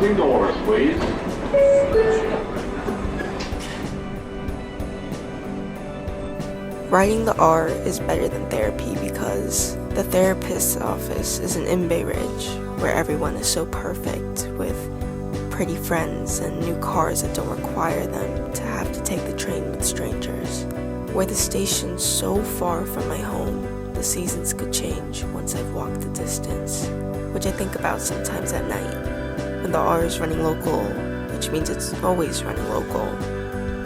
Closing doors, please. Riding the R is better than therapy because the therapist's office isn't in Bay Ridge, where everyone is so perfect with pretty friends and new cars that don't require them to have to take the train with strangers. Where the station's so far from my home, the seasons could change once I've walked the distance, which I think about sometimes at night, when the R is running local, which means it's always running local.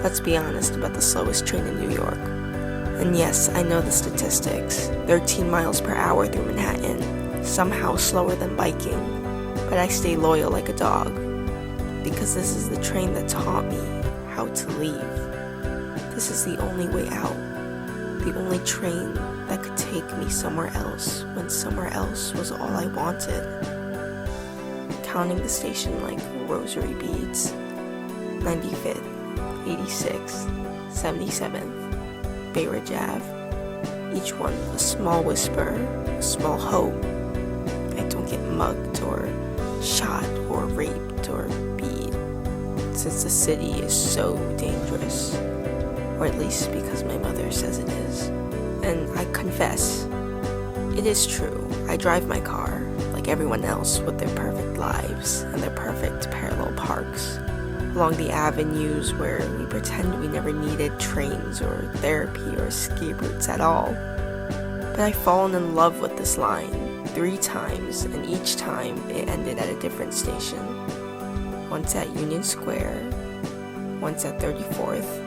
Let's be honest about the slowest train in New York. And yes, I know the statistics, 13 miles per hour through Manhattan, somehow slower than biking, but I stay loyal like a dog, because this is the train that taught me how to leave. This is the only way out, the only train that could take me somewhere else when somewhere else was all I wanted. Counting the station like rosary beads, 95th, 86th, 77th, Bay Ridge Ave, each one a small whisper, a small hope I don't get mugged or shot or raped or beat, since the city is so dangerous, or at least because my mother says it is. And I confess, it is true, I drive my car like everyone else with their perfect lives and their perfect parallel parks along the avenues where we pretend we never needed trains or therapy or escape routes at all. But I've fallen in love with this line 3 times, and each time it ended at a different station. Once at Union Square, once at 34th,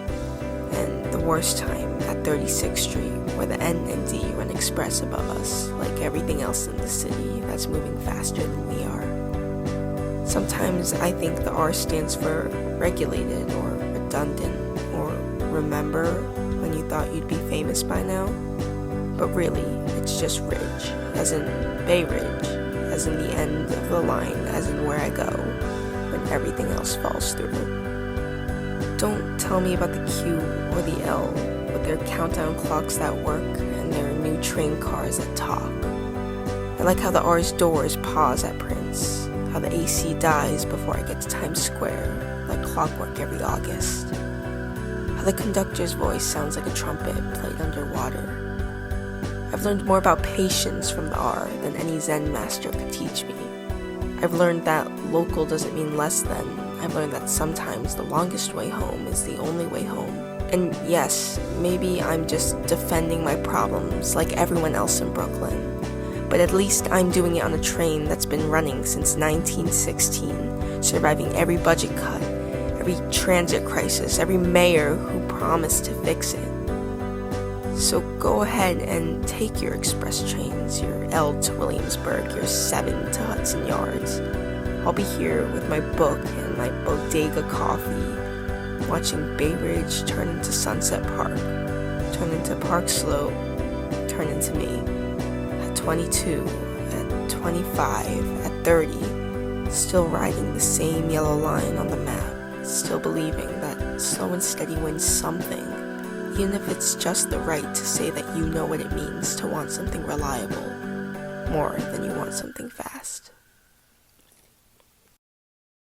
and the worst time at 36th Street, where the N and D run express above us, like everything else in the city that's moving faster than we are. Sometimes I think the R stands for regulated or redundant or remember when you thought you'd be famous by now. But really, it's just Ridge, as in Bay Ridge, as in the end of the line, as in where I go when everything else falls through. Don't tell me about the Q or the L with their countdown clocks that work and their new train cars that talk. I like how the R's doors pause at Prince, how the AC dies before I get to Times Square, like clockwork every August. How the conductor's voice sounds like a trumpet played underwater. I've learned more about patience from the R than any Zen master could teach me. I've learned that local doesn't mean less than. I've learned that sometimes the longest way home is the only way home. And yes, maybe I'm just defending my problems like everyone else in Brooklyn. But at least I'm doing it on a train that's been running since 1916, surviving every budget cut, every transit crisis, every mayor who promised to fix it. So go ahead and take your express trains, your L to Williamsburg, your 7 to Hudson Yards. I'll be here with my book and my bodega coffee, watching Bay Ridge turn into Sunset Park, turn into Park Slope, turn into me. 22, at 25, at 30, still riding the same yellow line on the map, still believing that slow and steady wins something, even if it's just the right to say that you know what it means to want something reliable, more than you want something fast.